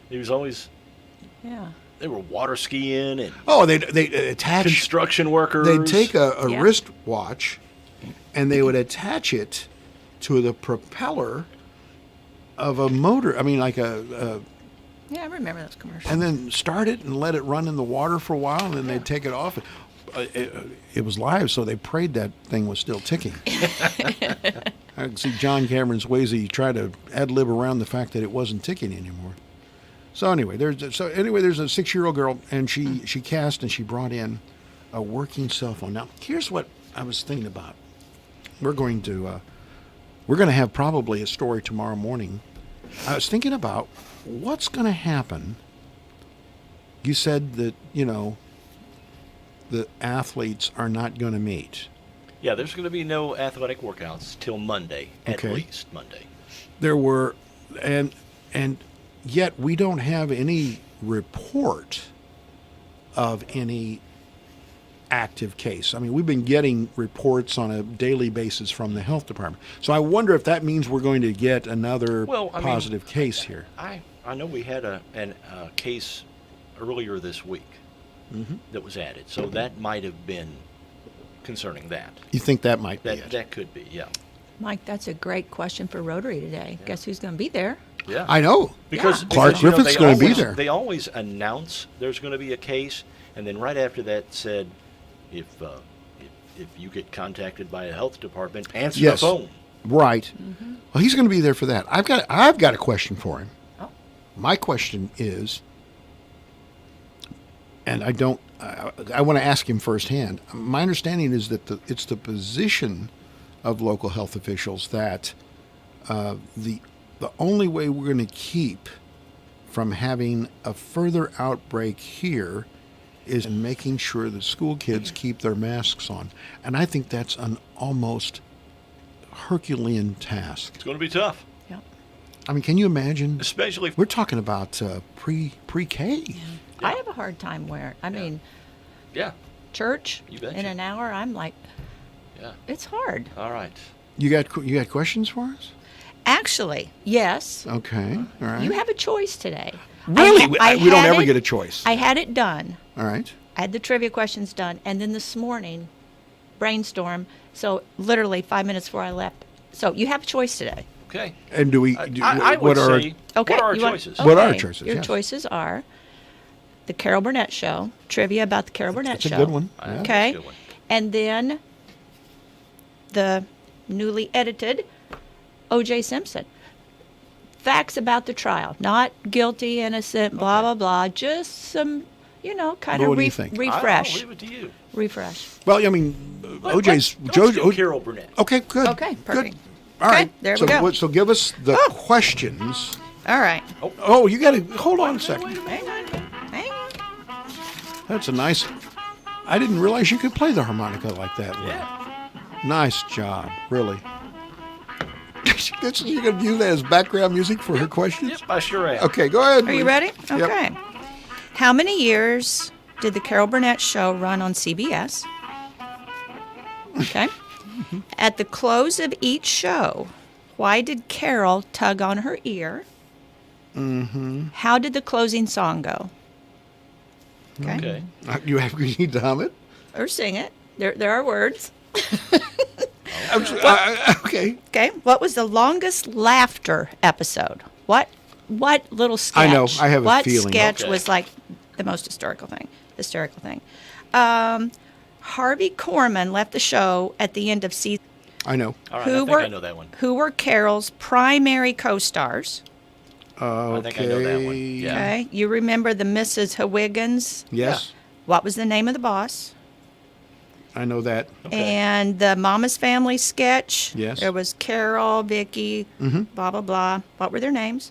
He was always. Yeah. They were water skiing and. Oh, they attach construction workers. They'd take a Yeah. wristwatch, and they would attach it to the propeller of a motor. I mean, like a Yeah, I remember those commercials. and then start it and let it run in the water for a while, and then they'd take it off. It was live, so they prayed that thing was still ticking. I can see John Cameron Swayze try to ad-lib around the fact that it wasn't ticking anymore. So anyway, there's a 6-year-old girl, and she cast and she brought in a working cell phone. Now, here's what I was thinking about. We're going to have probably a story tomorrow morning. I was thinking about what's going to happen. You said that, the athletes are not going to meet. Yeah, there's going to be no athletic workouts till Monday, at Okay. least Monday. There were, and yet we don't have any report of any active case. I mean, we've been getting reports on a daily basis from the health department. So I wonder if that means we're going to get another positive case here. I know we had a case earlier this week Mm-hmm. that was added, so that might have been concerning that. You think that might be it? That could be, yeah. Mike, that's a great question for Rotary today. Guess who's going to be there? Yeah, I know. because Clark because, you know, Griffith's they going to be always- there. They always announce there's going to be a case, and then right after that said, if you get contacted by a health department, answer Yes. the phone. Right. Well, he's going to be there for that. I've got a question for him. Oh. My question is, and I want to ask him firsthand. My understanding is that it's the position of local health officials that the only way we're going to keep from having a further outbreak here is in making sure that school kids keep their masks on. And I think that's an almost Herculean task. It's going to be tough, I mean, can you imagine? especially We're talking about pre-K. I have a hard time yeah. church You betcha. in an hour. I'm like, Yeah. it's hard. All right. You got questions for us? Actually, yes. Okay, all right. You have a choice today. Really? We don't had ever it- get a choice. I had it done. All right. I had the trivia questions done, and then this morning, brainstorm. So literally 5 minutes before I left. So you have a choice today. Okay. And do we? I would say, Okay. what are our you choices? What are our choices? Your Yes. choices are the Carol Burnett Show, trivia about the Carol Burnett That's Show. a good one. Yeah. Okay. That's a good one. And then the newly edited O.J. Simpson. Facts about the trial, not guilty, innocent, blah blah blah. Just some, kind of What do you think? refresh. I'll leave it to you. Refresh. Well, I mean, OJ's Let's do Carol Burnett. Okay, good. Okay, perfect. Good. All Okay, right. there we so, go. So give us the questions. All right. Oh, you got to hold on a second. Hang on. That's a nice. I didn't realize you could play the harmonica like that. Yeah. Nice job, really. You're going to use that as background music for her questions? Yep, I sure am. Okay, go ahead. Are you ready? Okay. Yep. How many years did the Carol Burnett Show run on CBS? Okay. At the close of each show, why did Carol tug on her ear? Mm-hmm. How did the closing song go? Okay. You need to hum it? Or sing it. There are words. Okay. Okay. What was the longest laughter episode? What little sketch? I know. I have a feeling. What sketch Okay. was like the most hysterical thing? Harvey Korman left the show at the end of season. I know. All right, I think I know that one. Who were Carol's primary co-stars? Okay. I think I know that one. Yeah. Okay. You remember the Mrs. Higgins? Yes, What was the name of the boss? I know that. And the Mama's Family sketch. Yes. There was Carol, Vicky, blah, blah, blah. What were their names?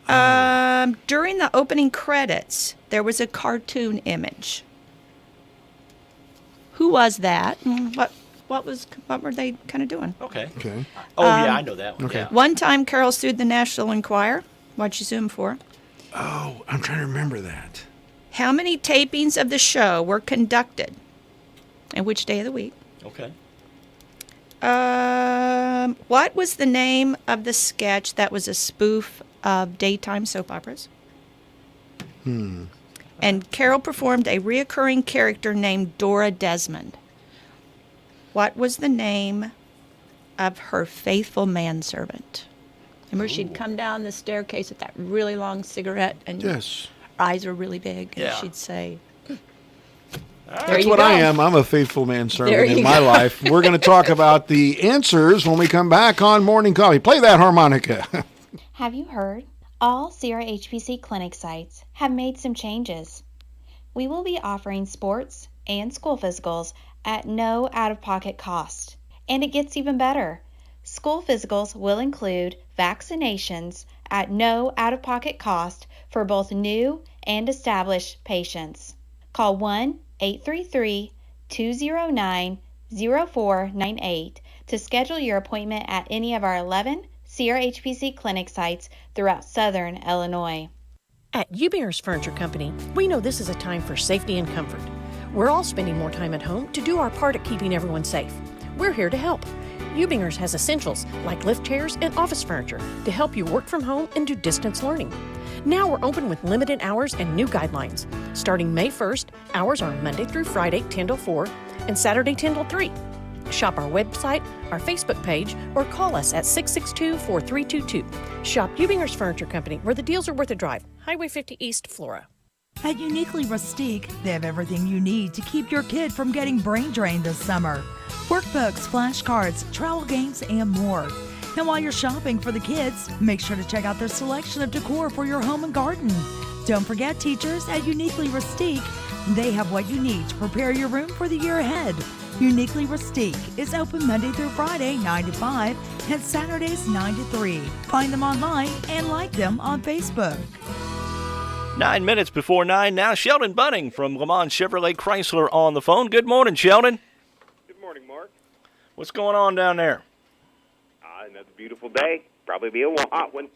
During the opening credits, there was a cartoon image. Who was that? And what were they kind of doing? Okay. Okay. Oh, yeah, I know that one. okay. Yeah. One time, Carol sued the National Enquirer. What'd you sue him for? Oh, I'm trying to remember that. How many tapings of the show were conducted? And which day of the week? Okay. What was the name of the sketch that was a spoof of daytime soap operas? And Carol performed a reoccurring character named Dora Desmond. What was the name of her faithful manservant? Remember, she'd come down the staircase with that really long cigarette, and Yes. her eyes were really big, and Yeah. she'd say, That's what I am. I'm a faithful There manservant you in my go. life. We're going to talk about the answers when we come back on Morning Coffee. Play that harmonica. Have you heard? All Sierra HPC clinic sites have made some changes. We will be offering sports and school physicals at no out-of-pocket cost. And it gets even better. School physicals will include vaccinations at no out-of-pocket cost for both new and established patients. Call 1-833-209-0498 to schedule your appointment at any of our 11 Sierra HPC clinic sites throughout southern Illinois. At Ubinger's Furniture Company, we know this is a time for safety and comfort. We're all spending more time at home to do our part at keeping everyone safe. We're here to help. Ubinger's has essentials like lift chairs and office furniture to help you work from home and do distance learning. Now we're open with limited hours and new guidelines. Starting May 1st, hours are Monday through Friday, 10 till 4, and Saturday, 10 till 3. Shop our website, our Facebook page, or call us at 662-4322. Shop Ubinger's Furniture Company, where the deals are worth a drive. Highway 50 East, Flora. At Uniquely Rustique, they have everything you need to keep your kid from getting brain drained this summer. Workbooks, flashcards, travel games, and more. And while you're shopping for the kids, make sure to check out their selection of decor for your home and garden. Don't forget, teachers, at Uniquely Rustique, they have what you need to prepare your room for the year ahead. Uniquely Rustique is open Monday through Friday, 9 to 5, and Saturdays, 9 to 3. Find them online and like them on Facebook. 9 minutes before 9 now. Sheldon Bunning from Le Mans Chevrolet Chrysler on the phone. Good morning, Sheldon. Good morning, Mark. What's going on down there? Another beautiful day. Probably be a hot one.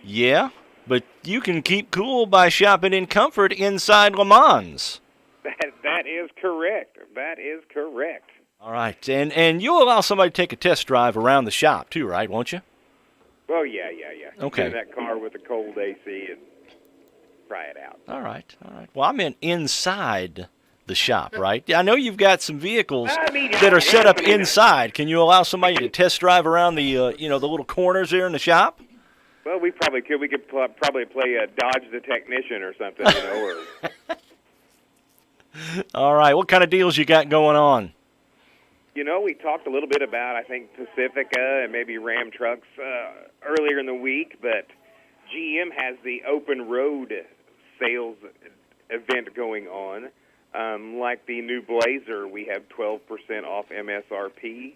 Yeah, but you can keep cool by shopping in comfort inside Le Mans. That is correct. That is correct. All right, and you'll allow somebody to take a test drive around the shop too, right, won't you? Well, yeah. Okay. Get in that car with a cold AC and try it out. All right. Well, I meant inside the shop, right? I know you've got some vehicles I mean, that are set up I mean, inside. Can you allow somebody to test drive around the the little corners there in the shop? Well, we probably could. We could probably play Dodge the Technician or something, or All right. What kind of deals you got going on? we talked a little bit about, I think, Pacifica and maybe Ram trucks earlier in the week, but GM has the open road sales event going on. Like the new Blazer, we have 12% off MSRP.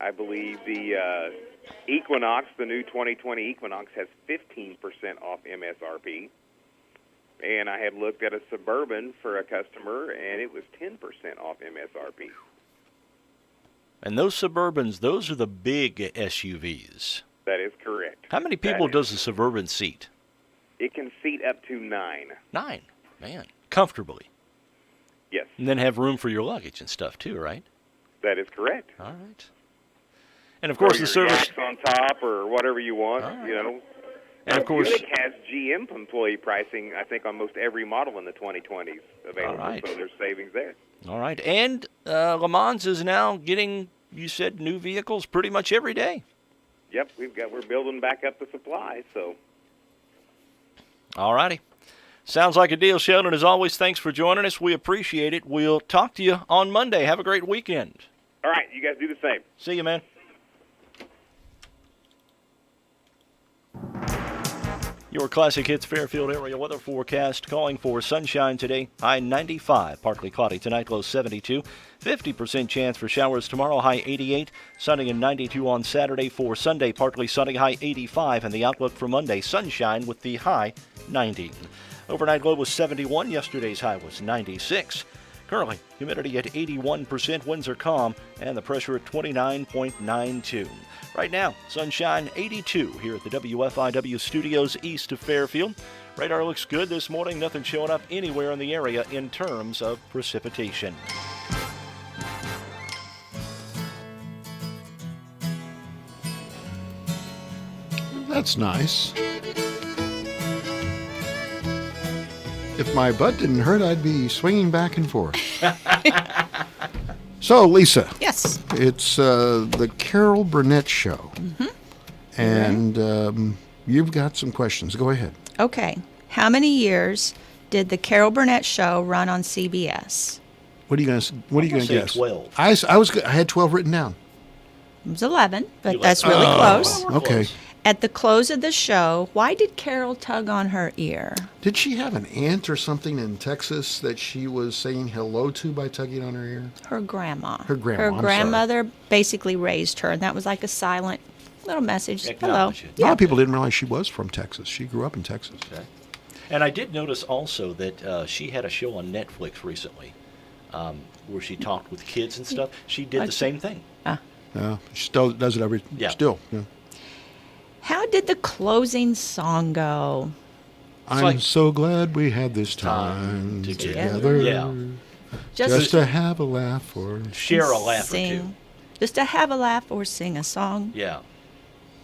I believe the Equinox, the new 2020 Equinox, has 15% off MSRP. And I had looked at a Suburban for a customer, and it was 10% off MSRP. And those Suburbans, those are the big SUVs. That is correct. How many people does the Suburban seat? It can seat up to 9. 9, man, comfortably. Yes. And then have room for your luggage and stuff too, right? That is correct. All right. And of course, the service yaks on top or whatever you want, And of course, Buick has GM employee pricing, I think, on most every model in the 2020s available. All right. So there's savings there. All right. And Le Mans is now getting, you said, new vehicles pretty much every day. Yep, we're building back up the supply. So. All righty. Sounds like a deal, Sheldon. As always, thanks for joining us. We appreciate it. We'll talk to you on Monday. Have a great weekend. All right, you guys do the same. See you, man. Your Classic Hits Fairfield area weather forecast calling for sunshine today, high 95, partly cloudy tonight, low 72. 50% chance for showers tomorrow, high 88. Sunny and 92 on Saturday. For Sunday, partly sunny, high 85. And the outlook for Monday, sunshine with the high 90. Overnight low was 71. Yesterday's high was 96. Currently, humidity at 81%, winds are calm, and the pressure at 29.92. Right now, sunshine 82 here at the WFIW studios east of Fairfield. Radar looks good this morning. Nothing showing up anywhere in the area in terms of precipitation. That's nice. If my butt didn't hurt, I'd be swinging back and forth. So, Lisa. Yes. It's the Carol Burnett Show. Mm-hmm. And you've got some questions. Go ahead. Okay. How many years did the Carol Burnett Show run on CBS? What are you going to guess? 12. I had 12 written down. It was 11, but that's really close. Okay. At the close of the show, why did Carol tug on her ear? Did she have an aunt or something in Texas that she was saying hello to by tugging on her ear? Her grandma. Her grandma. Her I'm grandmother basically raised her, and that was like a silent little message. Hello. A lot of people didn't realize she was from Texas. She grew up in Texas. Okay. And I did notice also that she had a show on Netflix recently where she talked with kids and stuff. She did the same thing. Yeah, she still does it still. Yeah. How did the closing song go? I'm so glad we had this time together. Yeah. Just to have a laugh or share a laugh or two. Just to have a laugh or sing a song. Yeah.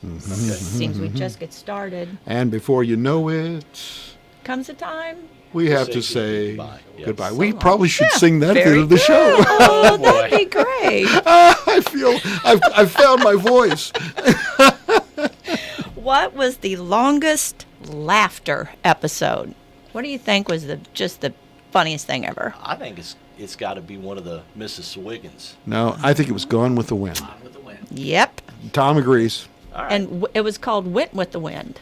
Mm-hmm. Okay. Seems we just get started. And before you know it, comes a time we have to say goodbye. Yep. We probably should sing that at the very end of the show. good. Oh, that'd be great. I feel I've found my voice. What was the longest laughter episode? What do you think was just the funniest thing ever? I think it's got to be one of the Mrs. Swiggins. No, I think it was Gone with the Wind. Yep. Tom agrees. All right. And it was called Went with the Wind.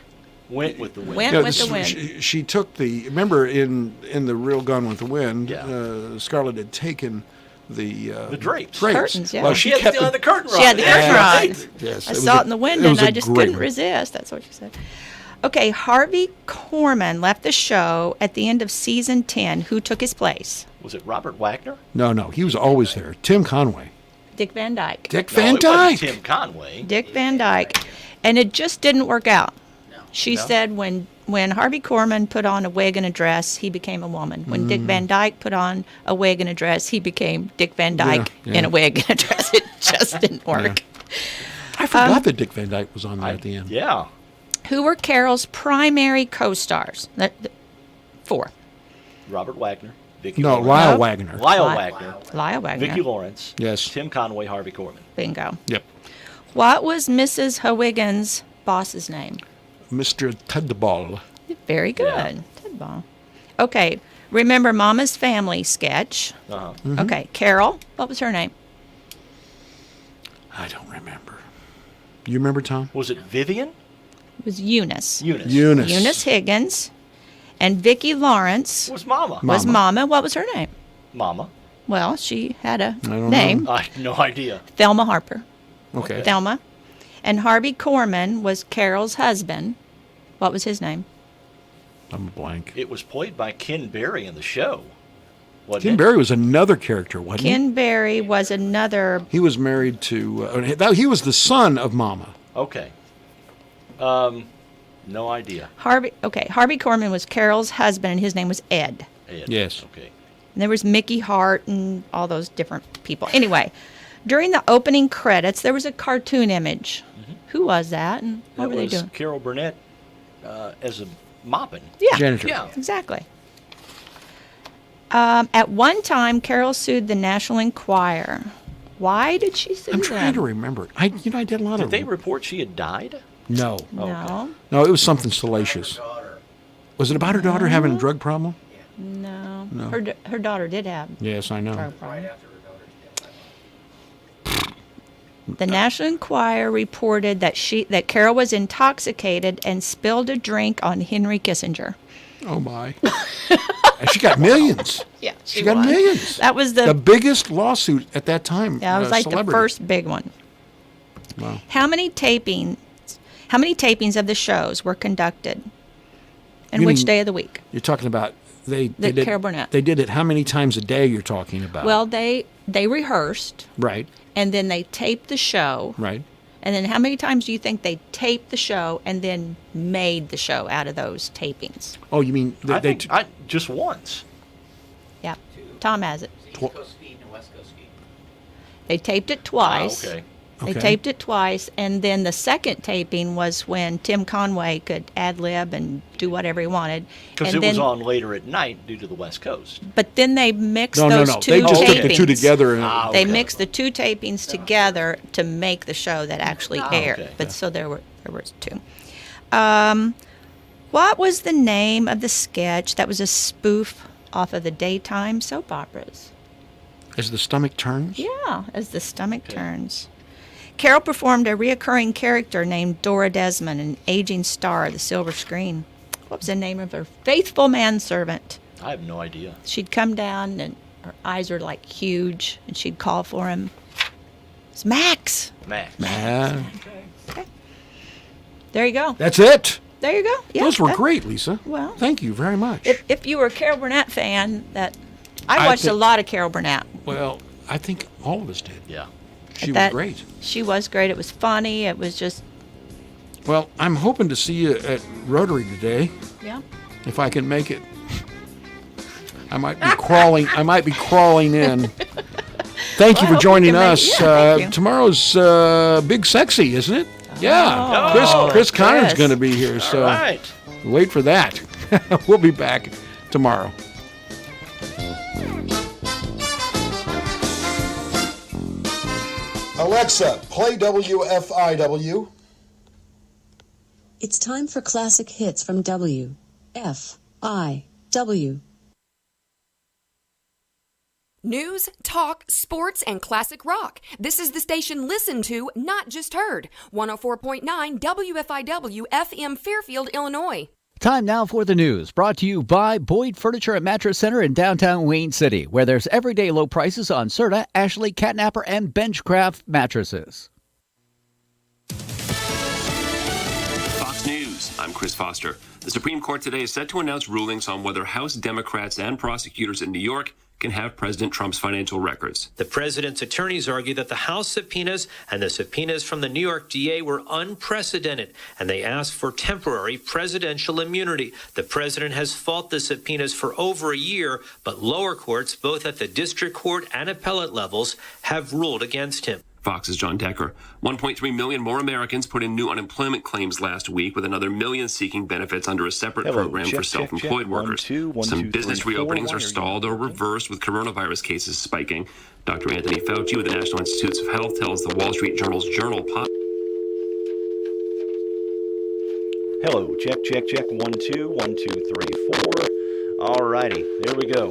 Went with the Wind. Went with the Wind. She took remember in the real Gone with the Wind, Scarlett had taken the drapes. Curtains, yeah. Well, she had the curtain rod. She had the curtain rod. Yes, I saw it in the window and I just couldn't one. resist. That's what she said. Okay, Harvey Korman left the show at the end of season 10. Who took his place? Was it Robert Wagner? No, he was always there. Tim Conway. Dick Van Dyke. Dick Van Dyke. Tim Conway. Dick Van Dyke. And it just didn't work out. She said when Harvey Korman put on a wig and a dress, he became a woman. When Dick Van Dyke put on a wig and a dress, he became Dick Van Dyke in a wig and a dress. It just didn't work. I forgot that Dick Van Dyke was on there at the end. Yeah. Who were Carol's primary co-stars? 4. Robert Wagner. Vicky No, Lawrence. Lyle No. Wagner. Lyle Wagner. Vicky Lawrence. Yes. Tim Conway, Harvey Korman. Bingo. Yep. What was Mrs. Huygens' boss's name? Mr. Tedball. Very good. Ted Ball. Okay. Remember Mama's Family sketch? Uh-huh. Mhm. Okay. Carol, what was her name? I don't remember. You remember, Tom? Was it Vivian? It was Eunice. Eunice. Eunice Higgins. And Vicki Lawrence Was Mama. was Mama. What was her name? Mama. Well, she had a I don't name. know. I have no idea. Thelma Harper. Okay. Thelma. And Harvey Korman was Carol's husband. What was his name? I'm a blank. It was played by Ken Berry in the show. Wasn't Ken it? Berry was another character, wasn't Ken Berry was another. he? He was married to. He was the son of Mama. Okay. No idea. Harvey Korman was Carol's husband, and his name was Ed. Ed. Yes. Okay. And there was Mickey Hart and all those different people. Anyway, during the opening credits, there was a cartoon image. Who was that, and what That were they was doing? Carol Burnett as a mopping. Yeah, Janitor. Yeah. exactly. At one time, Carol sued the National Enquirer. Why did she sue I'm them? trying to remember. I did a lot Did of. they report she had died? No. No, No, it was something salacious. Was it about her daughter having a drug problem? no. No. Her daughter did have Yes, I know. drug problem. The National Enquirer reported that Carol was intoxicated and spilled a drink on Henry Kissinger. Oh my! And she got millions. Yeah, She got millions. That was The biggest lawsuit at that time. Yeah, it was like celebrity. the first big one. Wow. How many tapings of the shows were conducted? And You which mean- day of the week? You're talking about they The did Carol Burnett. They did it how many times a day? You're talking about? Well, they rehearsed, right, and then they taped the show. right. And then how many times do you think they taped the show and then made the show out of those tapings? Oh, you mean I think just once. Yeah, Tom has it. East Coast speed and West Coast speed. They taped it twice. Okay. They Okay. taped it twice, and then the second taping was when Tim Conway could ad-lib and do whatever he wanted. Because And it was then- on later at night due to the West Coast. But then they mixed No, those no. two They just tapings. took the two together. And, They okay. mixed the two tapings together to make the show that actually aired. okay. But so there was two. What was the name of the sketch that was a spoof off of the daytime soap operas? as the stomach turns. Yeah, as the stomach turns. Carol performed a reoccurring character named Dora Desmond, an aging star of the silver screen. What was the name of her faithful manservant? I have no idea. She'd come down and her eyes were like huge, and she'd call for him. It's Max. Max. Man. There you go. That's it. There you go. Yeah, Those were that- great, Lisa. Well, Thank you very much. if you were a Carol Burnett fan, I I watched a think- lot of Carol Burnett. Well, I think all of us did. Yeah. She was That- great. She was great. It was funny. It was just, Well, I'm hoping to see you at Rotary today, yeah. if I can make it. I might be crawling in. Thank you Well, I for hope joining you can make- us. yeah, thank you. Tomorrow's Big Sexy, isn't it? Yeah. Oh, Chris Connor's Chris. going to be here, so All right. wait for that. We'll be back tomorrow. Alexa, play WFIW. It's time for classic hits from WFIW. News, talk, sports, and classic rock. This is the station listened to, not just heard. 104.9 WFIW FM Fairfield, Illinois. Time now for the news, brought to you by Boyd Furniture and Mattress Center in downtown Wayne City, where there's everyday low prices on Serta, Ashley, Catnapper, and Benchcraft mattresses. Fox News, I'm Chris Foster. The Supreme Court today is set to announce rulings on whether House Democrats and prosecutors in New York can have President Trump's financial records. The president's attorneys argue that the House subpoenas and the subpoenas from the New York DA were unprecedented, and they asked for temporary presidential immunity. The president has fought the subpoenas for over a year, but lower courts, both at the district court and appellate levels, have ruled against him. Fox's John Decker. 1.3 million more Americans put in new unemployment claims last week, with another million seeking benefits under a separate program for self-employed workers. Some business reopenings are stalled or reversed with coronavirus cases spiking. Dr. Anthony Fauci with the National Institutes of Health tells the Wall Street Journal's Journal. Hello, check. 1, 2, 1, 2, 3, 4. All righty, there we go.